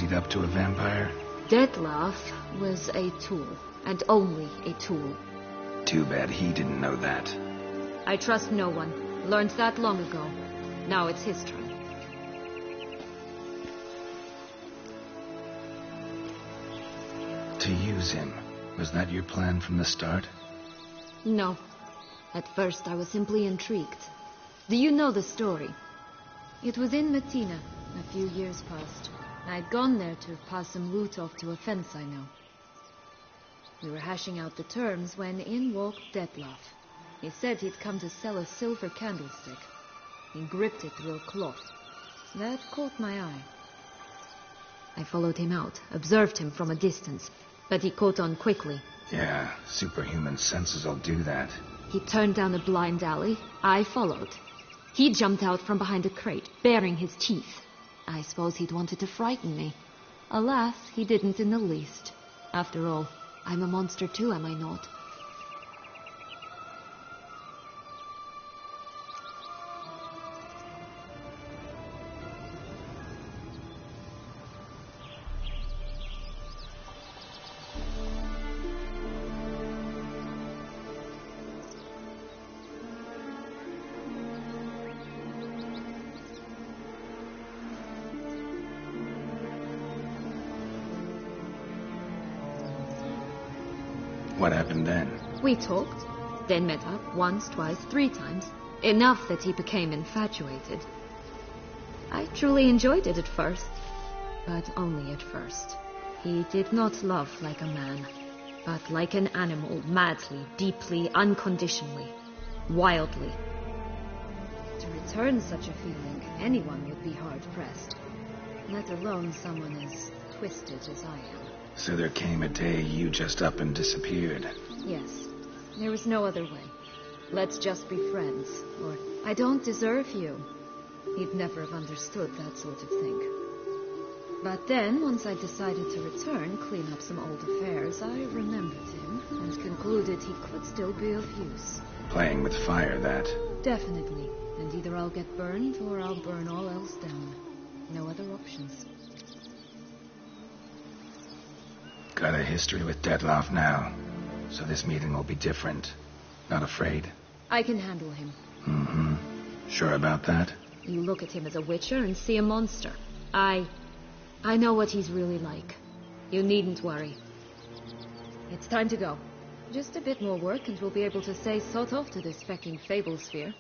fancied up to a vampire? Detlef was a tool, and only a tool. Too bad he didn't know that. I trust no one. Learned that long ago. Now it's his turn. To use him. Was that your plan from the start? No. At first I was simply intrigued. Do you know the story? It was in Messina, a few years past. I'd gone there to pass some loot off to a fence I know. We were hashing out the terms when in walked Detlef. He said he'd come to sell a silver candlestick. He gripped it through a cloth. That caught my eye. I followed him out, observed him from a distance, but he caught on quickly. Yeah, superhuman senses will do that. He turned down a blind alley. I followed. He jumped out from behind a crate, baring his teeth. I suppose he'd wanted to frighten me. Alas, he didn't in the least. After all, I'm a monster too, am I not? What happened then? We talked, then met up once, twice, 3 times. Enough that he became infatuated. I truly enjoyed it at first, but only at first. He did not love like a man, but like an animal, madly, deeply, unconditionally, wildly. To return such a feeling, anyone would be hard-pressed, let alone someone as twisted as I am. So there came a day you just up and disappeared. Yes. There was no other way. Let's just be friends, or I don't deserve you. He'd never have understood that sort of thing. But then, once I decided to return, clean up some old affairs, I remembered him and concluded he could still be of use. Playing with fire, that. Definitely. And either I'll get burned or I'll burn all else down. No other options. Got a history with Detlef now, so this meeting will be different. Not afraid? I can handle him. Mm-hmm. Sure about that? You look at him as a witcher and see a monster. I know what he's really like. You needn't worry. It's time to go. Just a bit more work and we'll be able to say sod off to this fecking fable sphere.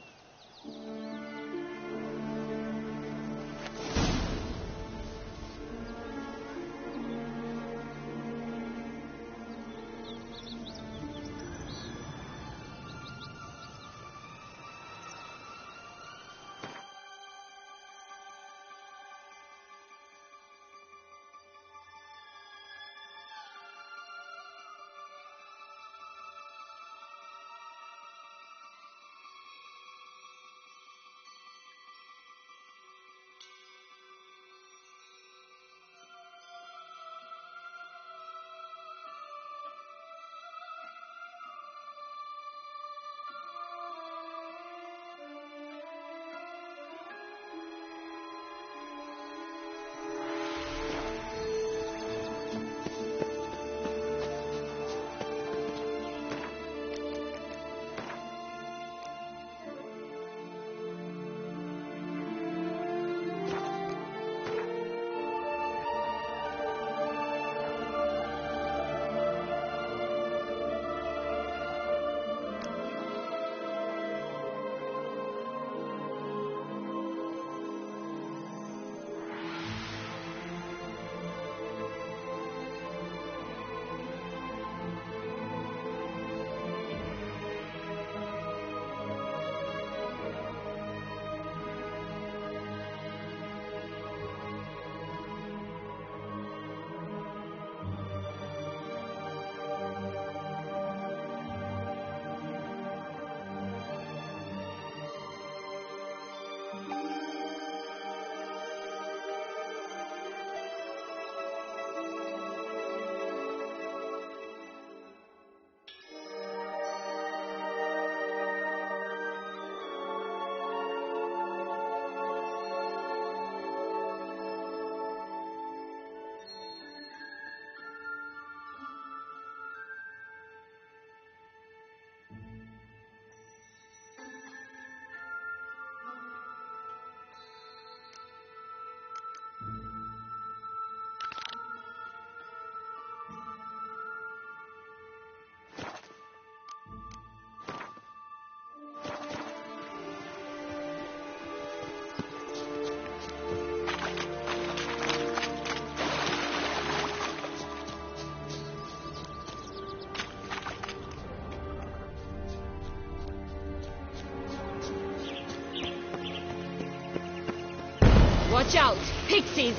Watch out! Pixies!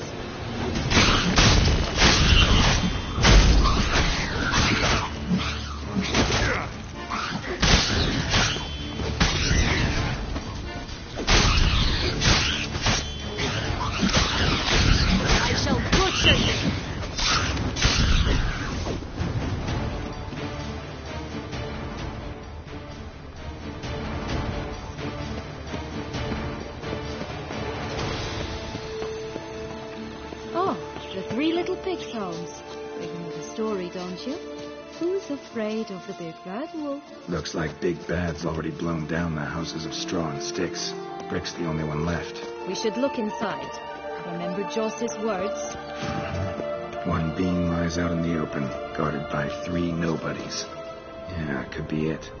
I shall butcher you! Oh, the three little pig songs. You know the story, don't you? Who's afraid of the big bad wolf? Looks like Big Bad's already blown down the houses of straw and sticks. Brick's the only one left. We should look inside. Remember Joss's words? One being lies out in the open, guarded by 3 nobodies. Yeah, could be it.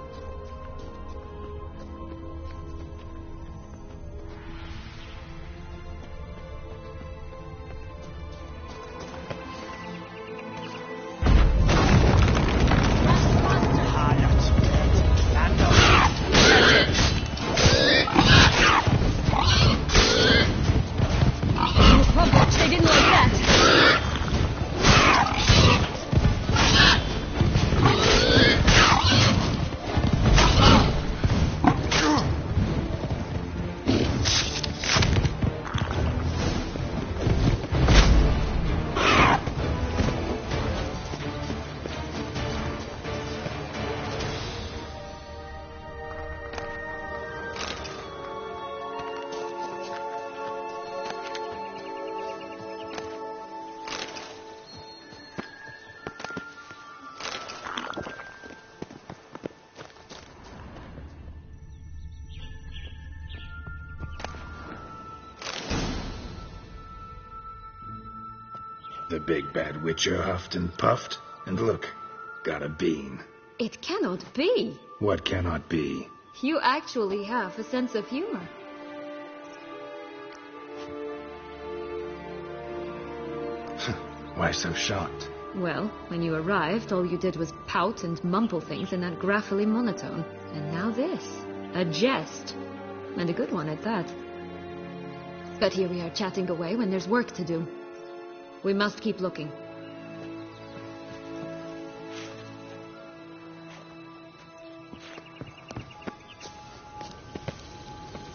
They didn't like that. The big bad witcher huffed and puffed, and look, got a bean. It cannot be. What cannot be? You actually have a sense of humor. Why so shocked? Well, when you arrived, all you did was pout and mumble things in that graphically monotone. And now this. A jest. And a good one at that. But here we are chatting away when there's work to do. We must keep looking.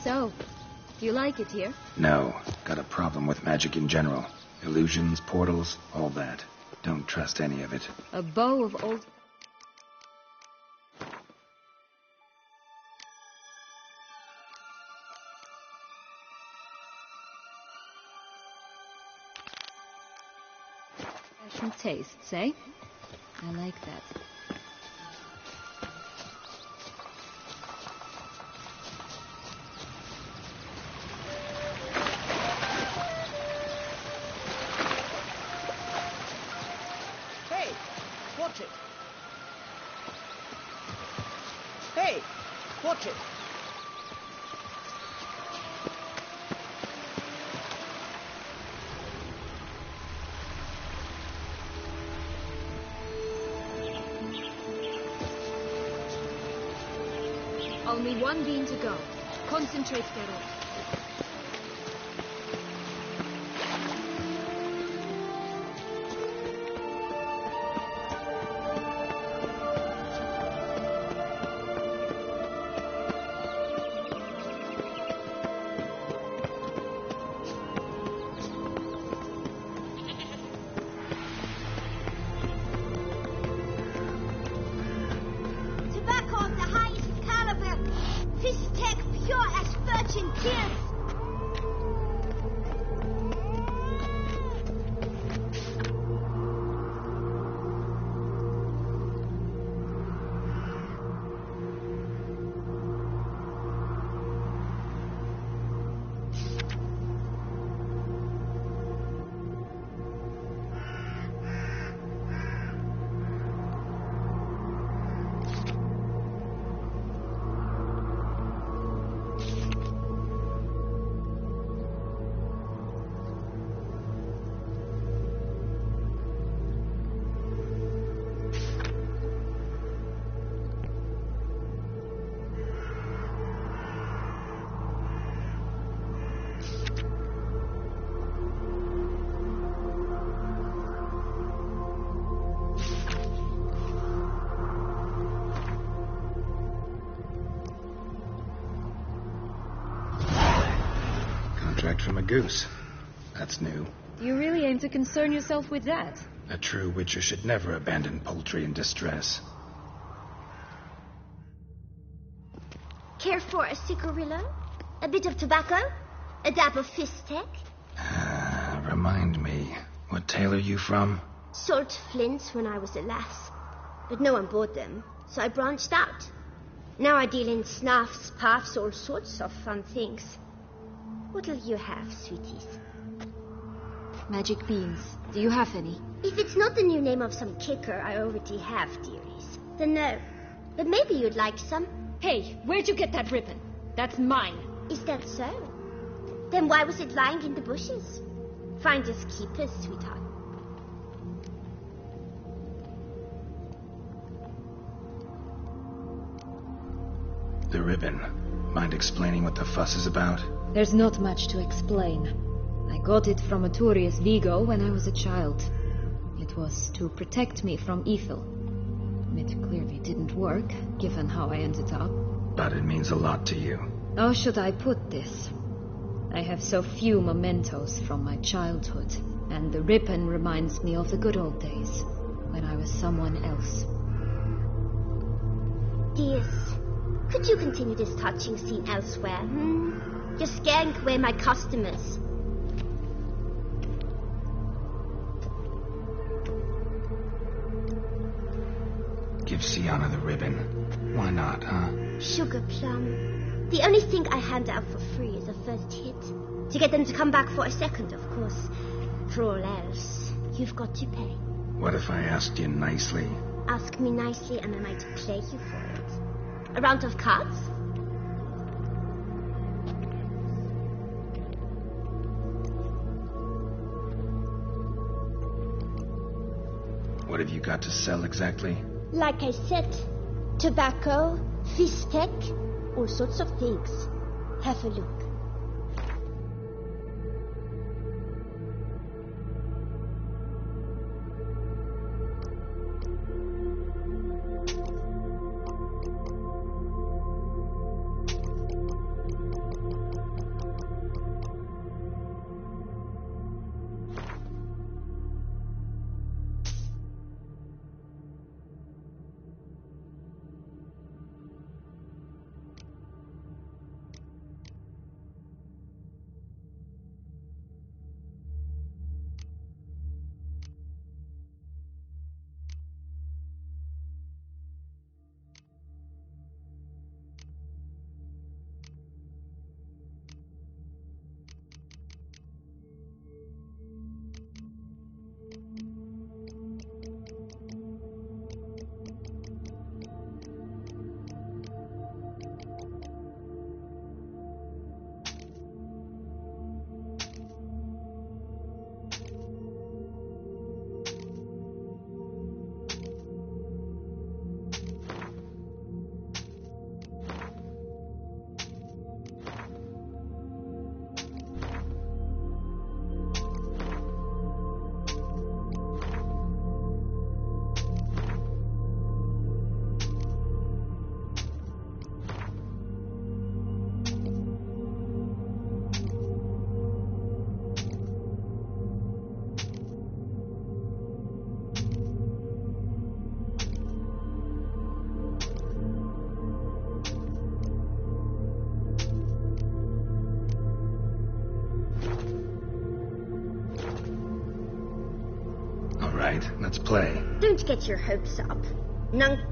So, do you like it here? No, got a problem with magic in general. Illusions, portals, all that. Don't trust any of it. A bow of old... Fashion tastes, eh? I like that. Hey, watch it. Hey, watch it. Only one bean to go. Concentrate, Geralt. Tobacco of the highest caliber. Fish tech pure as virgin tears. goose. That's new. Do you really aim to concern yourself with that? A true witcher should never abandon poultry in distress. Care for a cigarillo? A bit of tobacco? A dab of fistek? Remind me, what tale are you from? Salt flints when I was a lass. But no one bought them, so I branched out. Now I deal in snuffs, puffs, all sorts of fun things. What'll you have, sweeties? Magic beans. Do you have any? If it's not the new name of some kicker I already have, dearies, then no. But maybe you'd like some. Hey, where'd you get that ribbon? That's mine. Is that so? Then why was it lying in the bushes? Finders keepers, sweetheart. The ribbon. Mind explaining what the fuss is about? There's not much to explain. I got it from Aturius Vigo when I was a child. It was to protect me from evil. It clearly didn't work, given how I ended up. But it means a lot to you. How should I put this? I have so few mementos from my childhood, and the ribbon reminds me of the good old days, when I was someone else. Dears, could you continue this touching scene elsewhere, You're scaring away my customers. Give Sienna the ribbon. Why not, huh? Sugar plum. The only thing I hand out for free is a first hit. To get them to come back for a second, of course. For all else, you've got to pay. What if I asked you nicely? Ask me nicely and I might play you for it. A round of cards? What have you got to sell exactly? Like I said, tobacco, fistek, all sorts of things. Have a look. Right, let's play. Don't get your hopes up. None.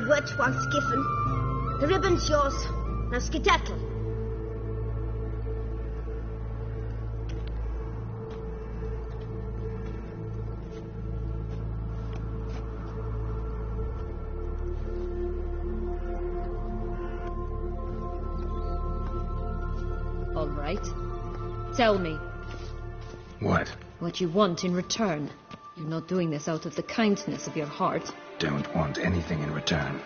word once given. The ribbon's yours. Now skedaddle. All right. Tell me. What? What you want in return. You're not doing this out of the kindness of your heart. Don't want anything in return.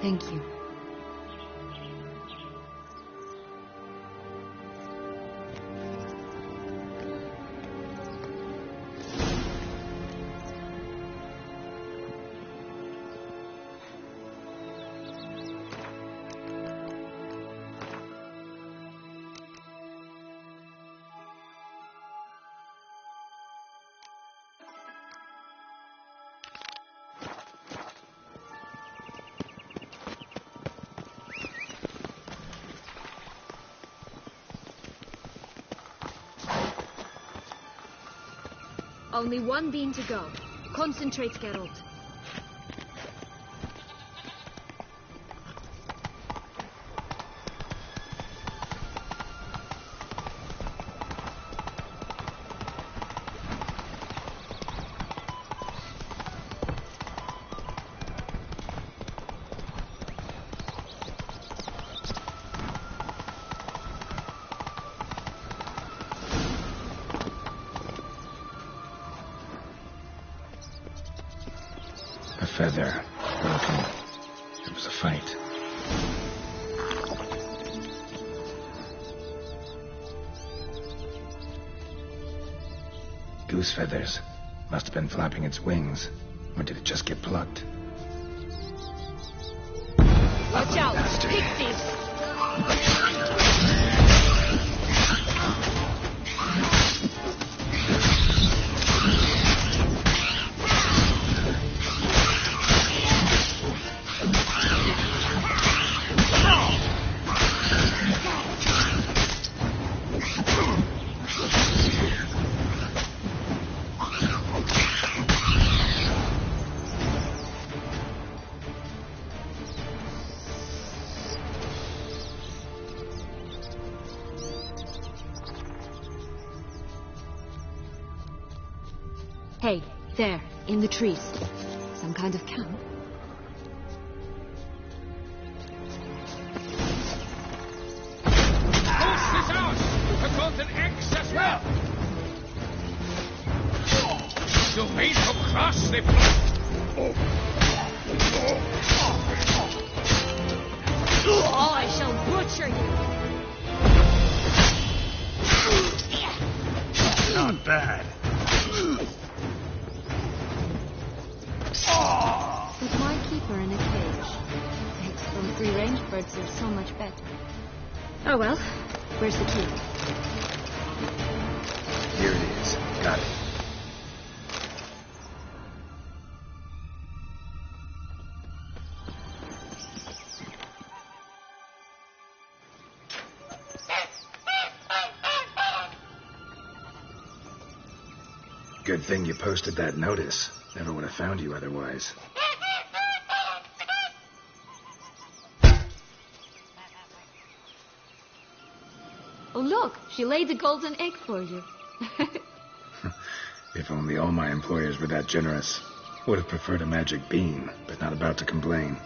Thank you. Only one bean to go. Concentrate, Geralt. A feather. Broken. It was a fight. Goose feathers. Must have been flapping its wings. Or did it just get plucked? Watch out! Bastard. Pixies! Hey, there, in the trees. Some kind of camp. Aus ist aus! Verkonnten Ex as well! So wait across the Oh, I shall butcher you! Not bad. But why keep her in a cage? Eggs from free-range birds are so much better. Oh well, where's the key? Here it is. Got it. Good thing you posted that notice. Never would have found you otherwise. Oh look, she laid a golden egg for you. If only all my employers were that generous. Would have preferred a magic bean, but not about to complain.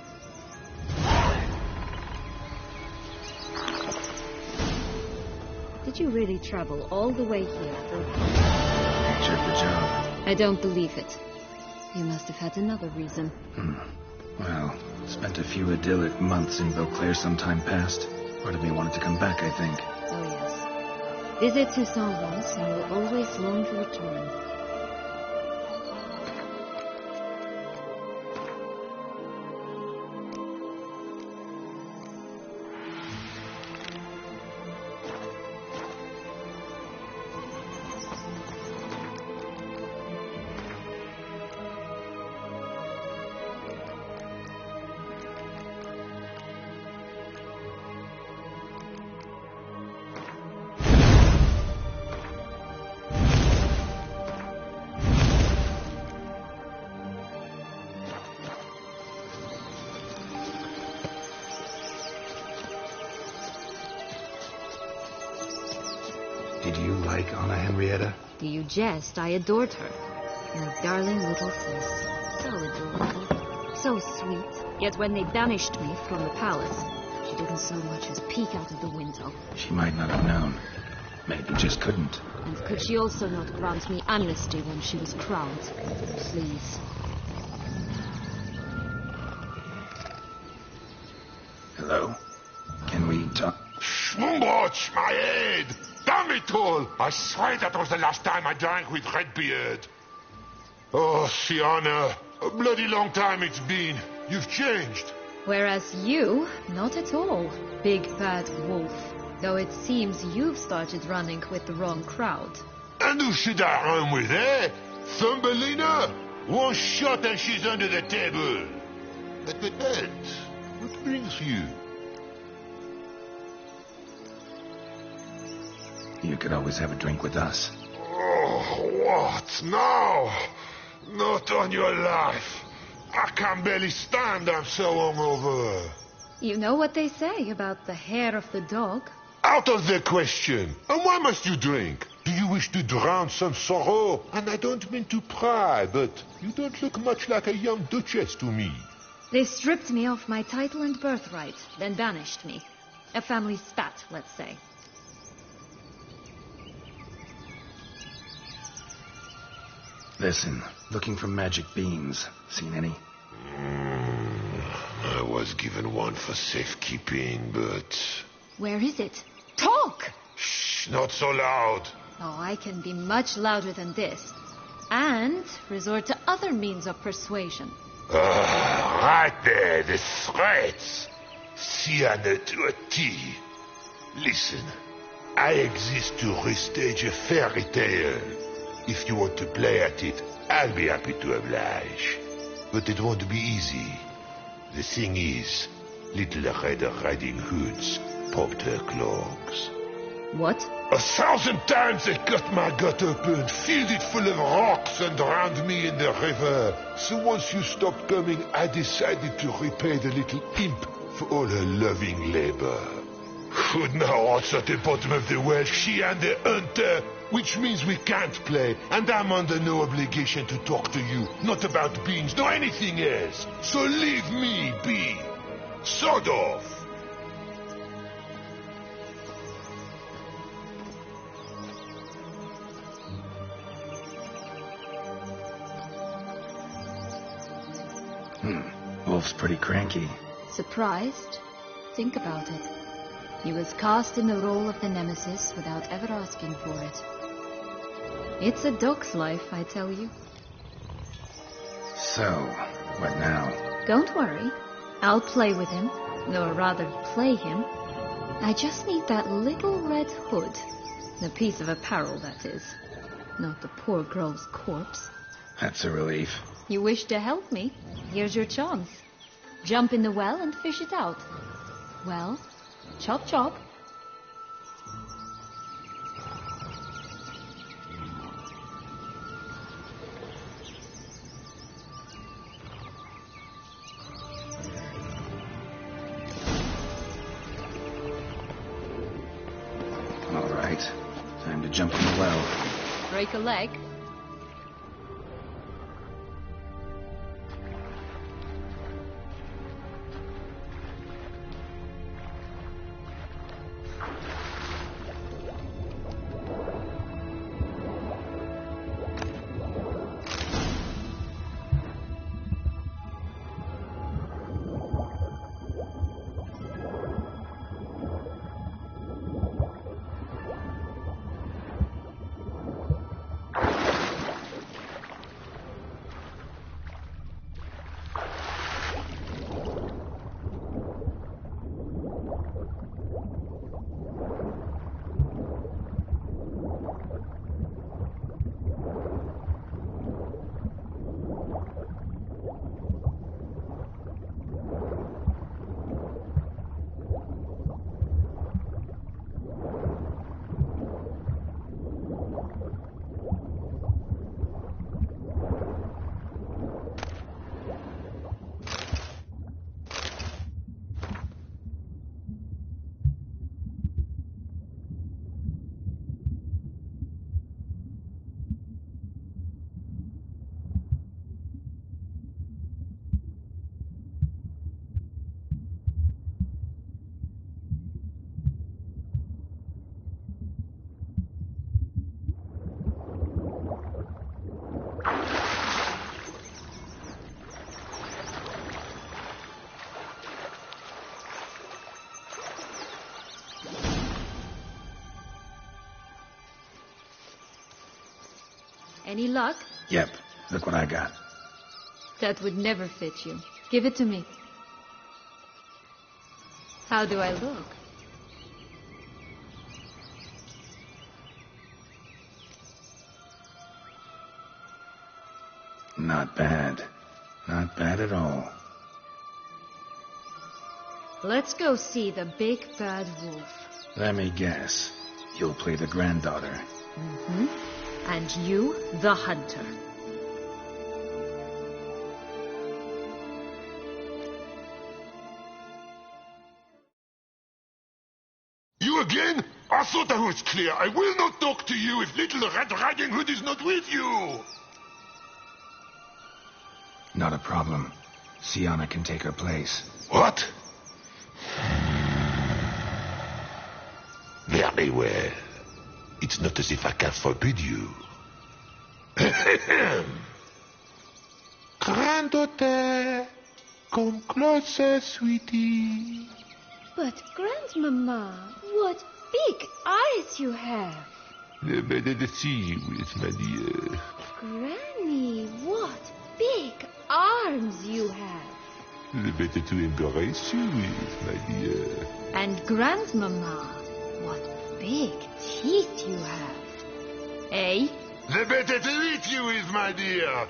Did you really travel all the way here for a Check the job. I don't believe it. You must have had another reason. Well, spent a few idyllic months in Beauclair some time past. Part of me wanted to come back, I think. Oh yes. Visits you saw once and will always long to return. Did you like Anna Henrietta? Do you jest? I adored her. My darling little sis. So adorable. So sweet. Yet when they banished me from the palace, she didn't so much as peek out of the window. She might not have known. Maybe just couldn't. And could she also not grant me amnesty when she was crowned? Please. Hello? Can we talk? Schmumbroch, my head! Damn it all! I swear that was the last time I drank with Redbeard. Oh, Fiona, a bloody long time it's been. You've changed. Whereas you, not at all, big bad wolf. Though it seems you've started running with the wrong crowd. And who should I run with, eh? Thumbelina? One shot and she's under the table. But what brings you? You could always have a drink with us. Oh, what now? Not on your life. I can barely stand, I'm so hungover. You know what they say about the hair of the dog? Out of the question. And why must you drink? Do you wish to drown some sorrow? And I don't mean to pry, but you don't look much like a young duchess to me. They stripped me of my title and birthright, then banished me. A family spat, let's say. Listen, looking for magic beans. Seen any? I was given one for safekeeping, but... Where is it? Talk! Shh, not so loud. Oh, I can be much louder than this. And resort to other means of persuasion. Right there, the threats. Sienna to a T. Listen, I exist to restage a fairy tale. If you want to play at it, I'll be happy to oblige. But it won't be easy. The thing is, Little Red Riding Hoods popped her clogs. What? 1,000 times they cut my gut open, filled it full of rocks and drowned me in the river. So once you stopped coming, I decided to repay the little imp for all her loving labor. Who now also at the bottom of the well, she and the hunter, which means we can't play, and I'm under no obligation to talk to you, not about beans, nor anything else. So leave me be. Sod off. Wolf's pretty cranky. Surprised? Think about it. He was cast in the role of the nemesis without ever asking for it. It's a dog's life, I tell you. So, what now? Don't worry. I'll play with him. Or rather, play him. I just need that little red hood. The piece of apparel, that is. Not the poor girl's corpse. That's a relief. You wish to help me? Here's your chance. Jump in the well and fish it out. Well, chop chop. All right. Time to jump in the well. Break a leg. Any luck? Yep, look what I got. That would never fit you. Give it to me. How do I look? Not bad. Not bad at all. Let's go see the big bad wolf. Let me guess. You'll play the granddaughter. Mm-hmm. And you, the hunter. You again? I thought I was clear. I will not talk to you if little Red Riding Hood is not with you. Not a problem. Sienna can take her place. What? Very well. It's not as if I can forbid you. Granddaughter, come closer, sweetie. But, Grandmama, what big eyes you have. Better to see you with, my dear. Granny, what big arms you have. The better to embrace you with, my dear. And Grandmama, what big teeth you have. Eh? The better to eat you with, my dear.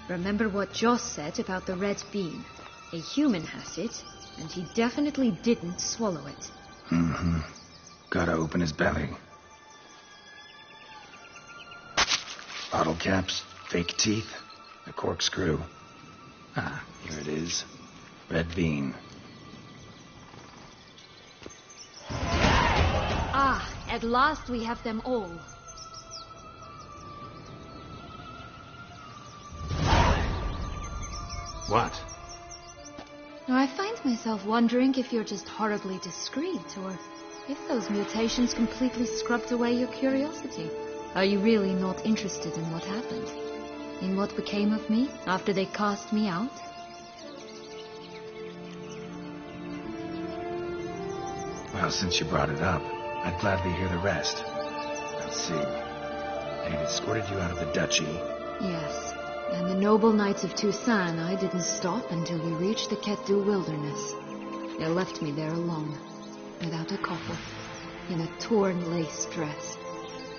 Remember what Joss said about the red bean. A human has it, and he definitely didn't swallow it. Mm-hmm. Gotta open his belly. Bottle caps, fake teeth, a corkscrew. Ah, here it is. Red bean. Ah, at last we have them all. What? Now, I find myself wondering if you're just horribly discreet, or if those mutations completely scrubbed away your curiosity. Are you really not interested in what happened? In what became of me after they cast me out? Well, since you brought it up, I'd gladly hear the rest. Let's see. They'd escorted you out of the duchy. Yes. And the noble knights of Toussaint, I didn't stop until we reached the Ketdu wilderness. They left me there alone, without a couple, in a torn lace dress,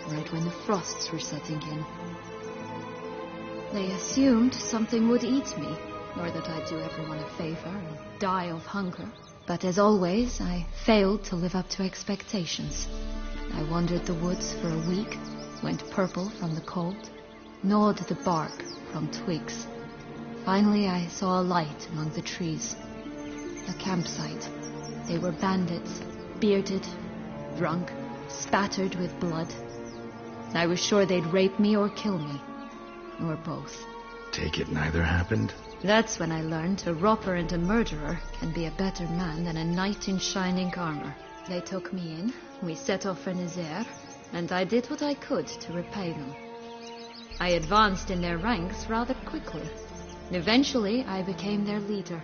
right when the frosts were setting in. They assumed something would eat me, or that I'd do everyone a favor and die of hunger. But as always, I failed to live up to expectations. I wandered the woods for a week, went purple from the cold, gnawed the bark from twigs. Finally, I saw a light among the trees. A campsite. They were bandits, bearded, drunk, spattered with blood. I was sure they'd rape me or kill me, or both. Take it neither happened? That's when I learned a robber and a murderer can be a better man than a knight in shining armor. They took me in, we set off for Nazaire, and I did what I could to repay them. I advanced in their ranks rather quickly. Eventually, I became their leader.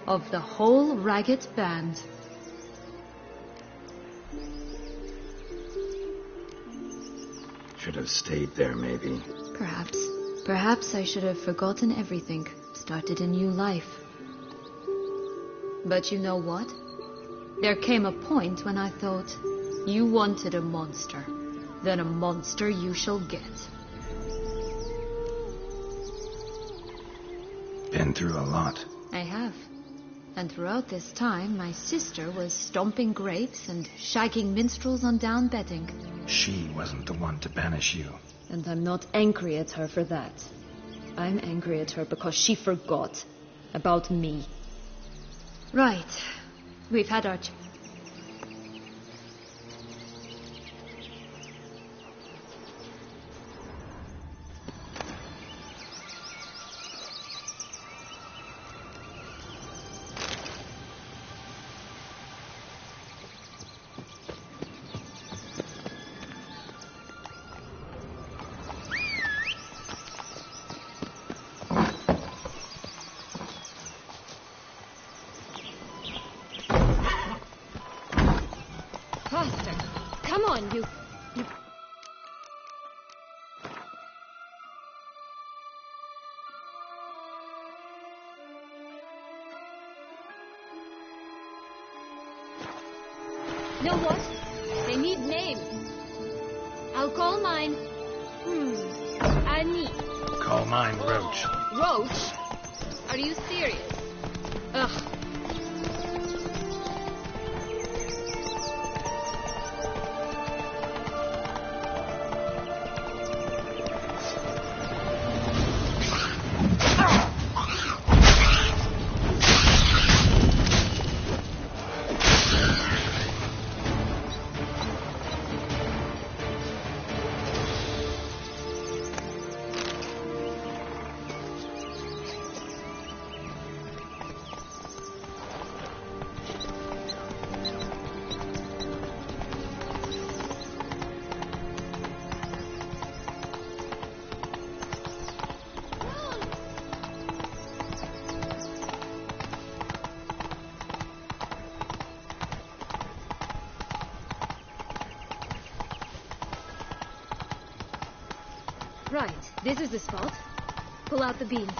Of the whole ragged band. Should have stayed there, maybe. Perhaps. Perhaps I should have forgotten everything, started a new life. But you know what? There came a point when I thought, you wanted a monster. Then a monster you shall get. Been through a lot. I have. And throughout this time, my sister was stomping graves and shagging minstrels on down bedding. She wasn't the one to banish you. And I'm not angry at her for that. I'm angry at her because she forgot about me. Right. We've had our... Faster! Come on, you... Know what? They need names. I'll call mine... Annie. Call mine Roach. Roach? Are you serious? Ugh. Right, this is the spot. Pull out the beans.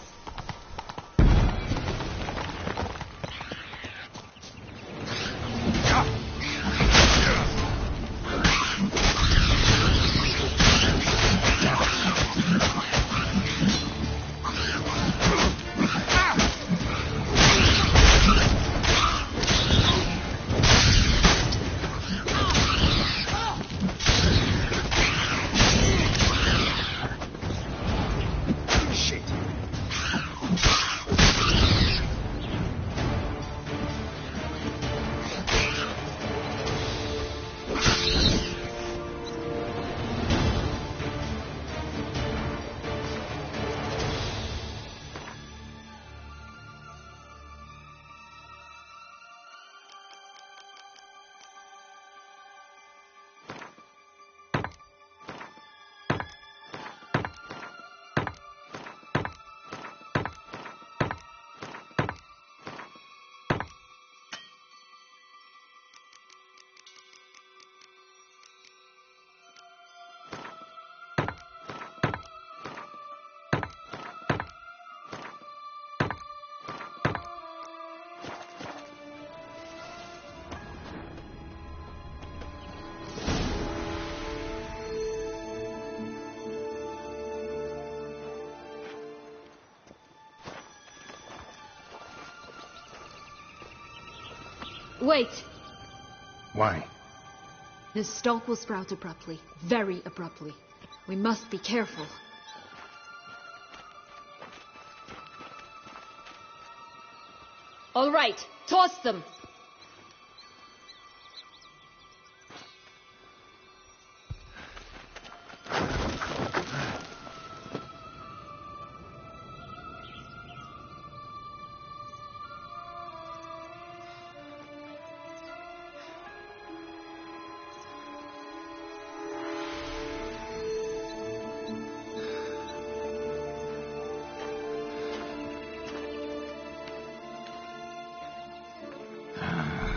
Wait! Why? The stalk will sprout abruptly. Very abruptly. We must be careful. All right, toss them!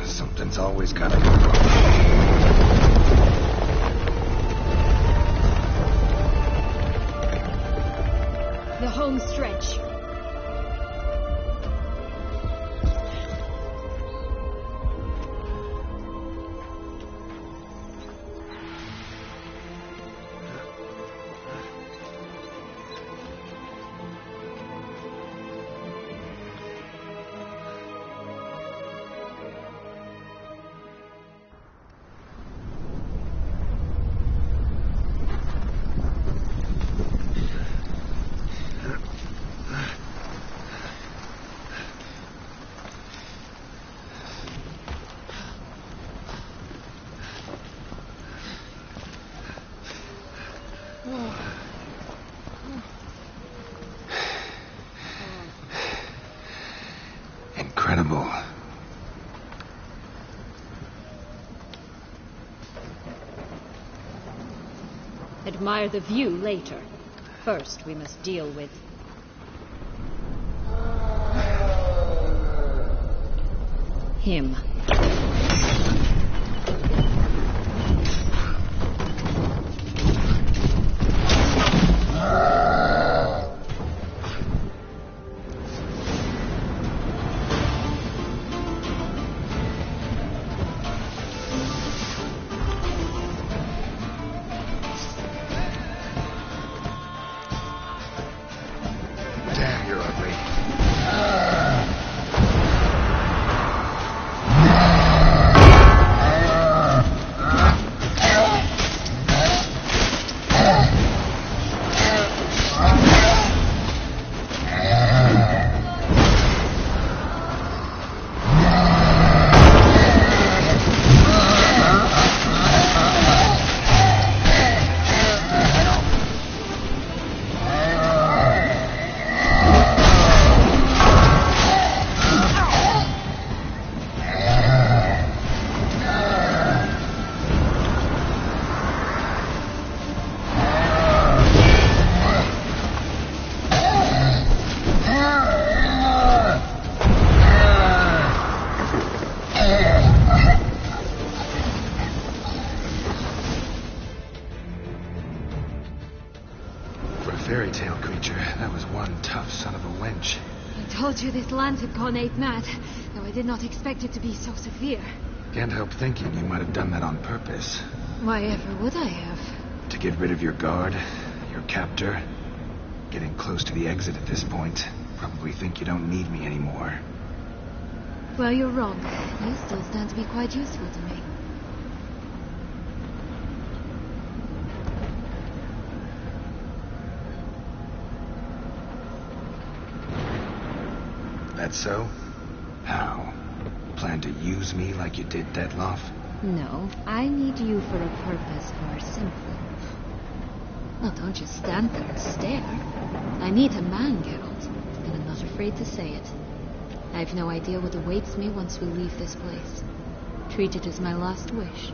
Something's always gotta go wrong. The home stretch. Admire the view later. First, we must deal with... him. Damn, you're ugly. For a fairy tale creature, that was one tough son of a wench. I told you this land had gone ape mad, though I did not expect it to be so severe. Can't help thinking you might have done that on purpose. Why ever would I have? To get rid of your guard, your captor. Getting close to the exit at this point. Probably think you don't need me anymore. Well, you're wrong. You still stand to be quite useful to me. That so? How? Plan to use me like you did Detloff? No, I need you for a purpose more simple. Well, don't just stand there and stare. I need a man, Geralt, and I'm not afraid to say it. I have no idea what awaits me once we leave this place. Treat it as my last wish.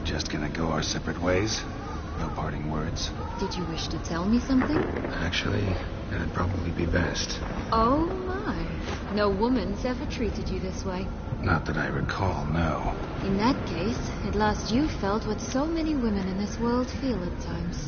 Just gonna go our separate ways? No parting words? Did you wish to tell me something? Actually, that'd probably be best. Oh my. No woman's ever treated you this way. Not that I recall, no. In that case, at last you felt what so many women in this world feel at times.